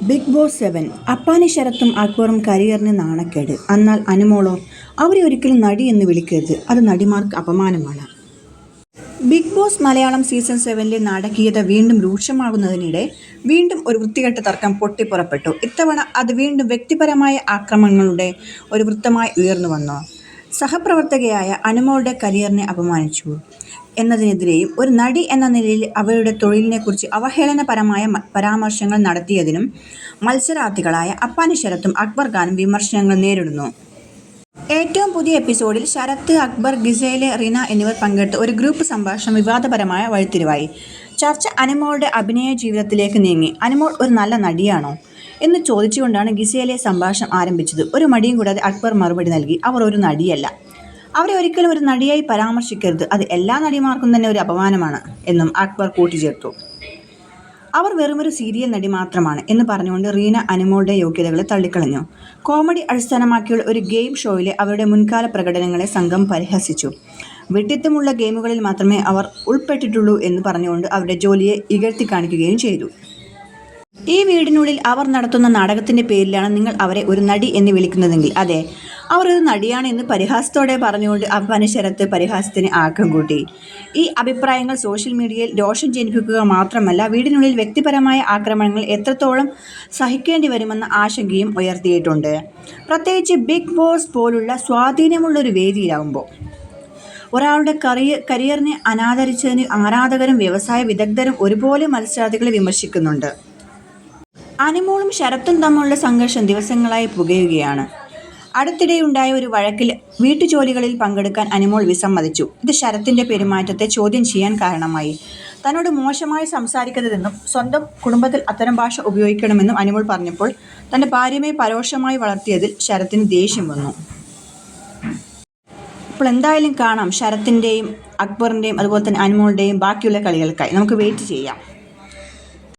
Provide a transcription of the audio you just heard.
Big boss 7 Appani ശരത്തും അക്ബറും കരിയറിന് നാണക്കേട്. എന്നാൽ അനുമോളോ? അവരെ ഒരിക്കലും നടി എന്ന് വിളിക്കരുത്, അത് നടിമാർക്ക് അപമാനമാണ്. ബിഗ് ബോസ് മലയാളം സീസൺ 7 നാടകീയത വീണ്ടും രൂക്ഷമാകുന്നതിനിടെ വീണ്ടും ഒരു വൃത്തികെട്ട തർക്കം പൊട്ടിപ്പുറപ്പെട്ടു. ഇത്തവണ അത് വീണ്ടും വ്യക്തിപരമായ ആക്രമണങ്ങളുടെ ഒരു വൃത്തമായി ഉയർന്നു വന്നു. സഹപ്രവർത്തകയായ അനുമോളുടെ കരിയറിനെ അപമാനിച്ചു എന്നതിനെതിരെയും ഒരു നടി എന്ന നിലയിൽ അവരുടെ തൊഴിലിനെക്കുറിച്ച് അവഹേളനപരമായ പരാമർശങ്ങൾ നടത്തിയതിനും മത്സരാർത്ഥികളായ അപ്പാനി ശരത്തും അക്ബർ ഖാനും വിമർശനങ്ങൾ നേരിടുന്നു. ഏറ്റവും പുതിയ എപ്പിസോഡിൽ ശരത്ത്, അക്ബർ, ഗിസേല, റിന എന്നിവർ പങ്കെടുത്ത ഒരു ഗ്രൂപ്പ് സംഭാഷണം വിവാദപരമായ വഴിത്തിരിവായി. ചർച്ച അനുമോളുടെ അഭിനയ ജീവിതത്തിലേക്ക് നീങ്ങി. അനുമോൾ ഒരു നല്ല നടിയാണോ എന്ന് ചോദിച്ചുകൊണ്ടാണ് ഗിസേല സംഭാഷണം ആരംഭിച്ചത്. ഒരു മടിയും കൂടാതെ അക്ബർ മറുപടി നൽകി, അവർ ഒരു നടിയല്ല, അവരെ ഒരിക്കലും ഒരു നടിയായി പരാമർശിക്കരുത്, അത് എല്ലാ നടിമാർക്കും തന്നെ ഒരു അപമാനമാണ് എന്നും അക്ബർ കൂട്ടിച്ചേർത്തു. അവർ വെറുമൊരു സീരിയൽ നടി മാത്രമാണ് എന്ന് പറഞ്ഞുകൊണ്ട് റീന അനുമോളുടെ യോഗ്യതകളെ തള്ളിക്കളഞ്ഞു. കോമഡി അടിസ്ഥാനമാക്കിയുള്ള ഒരു ഗെയിം ഷോയിലെ അവരുടെ മുൻകാല പ്രകടനങ്ങളെ സംഘം പരിഹസിച്ചു. വിഡ്ഢിത്തമുള്ള ഗെയിമുകളിൽ മാത്രമേ അവർ ഉൾപ്പെട്ടിട്ടുള്ളൂ എന്ന് പറഞ്ഞുകൊണ്ട് അവരുടെ ജോലിയെ ഇകഴ്ത്തി കാണിക്കുകയും ചെയ്തു. ഈ വീടിനുള്ളിൽ അവർ നടത്തുന്ന നാടകത്തിൻ്റെ പേരിലാണ് നിങ്ങൾ അവരെ ഒരു നടി എന്ന് വിളിക്കുന്നതെങ്കിൽ അതെ, അവർ ഒരു നടിയാണ് എന്ന് പരിഹാസത്തോടെ പറഞ്ഞുകൊണ്ട് അപ്പാനി ശരത്ത് പരിഹാസത്തിന് ആക്കം കൂട്ടി. ഈ അഭിപ്രായങ്ങൾ സോഷ്യൽ മീഡിയയിൽ രോഷം ജനിപ്പിക്കുക മാത്രമല്ല, വീടിനുള്ളിൽ വ്യക്തിപരമായ ആക്രമണങ്ങൾ എത്രത്തോളം സഹിക്കേണ്ടി വരുമെന്ന ആശങ്കയും ഉയർത്തിയിട്ടുണ്ട്. പ്രത്യേകിച്ച് ബിഗ് ബോസ് പോലുള്ള സ്വാധീനമുള്ളൊരു വേദിയിലാവുമ്പോൾ. ഒരാളുടെ കരിയറിനെ അനാദരിച്ചതിന് ആരാധകരും വ്യവസായ വിദഗ്ധരും ഒരുപോലെ മത്സരാർത്ഥികളെ വിമർശിക്കുന്നുണ്ട്. അനുമോളും ശരത്തും തമ്മിലുള്ള സംഘർഷം ദിവസങ്ങളായി പുകയുകയാണ്. അടുത്തിടെയുണ്ടായ ഒരു വഴക്കിൽ വീട്ടുജോലികളിൽ പങ്കെടുക്കാൻ അനുമോൾ വിസമ്മതിച്ചു. ഇത് ശരത്തിൻ്റെ പെരുമാറ്റത്തെ ചോദ്യം ചെയ്യാൻ കാരണമായി. തന്നോട് മോശമായി സംസാരിക്കരുതെന്നും സ്വന്തം കുടുംബത്തിൽ അത്തരം ഭാഷ ഉപയോഗിക്കണമെന്നും അനുമോൾ പറഞ്ഞപ്പോൾ തൻ്റെ ഭാര്യയെ പരോക്ഷമായി വളർത്തിയതിൽ ശരത്തിന് ദേഷ്യം വന്നു. അപ്പോൾ എന്തായാലും കാണാം ശരത്തിൻ്റെയും അക്ബറിൻ്റെയും അതുപോലെ തന്നെ അനുമോളുടെയും ബാക്കിയുള്ള കളികൾക്കായി. നമുക്ക് വെയിറ്റ് ചെയ്യാം.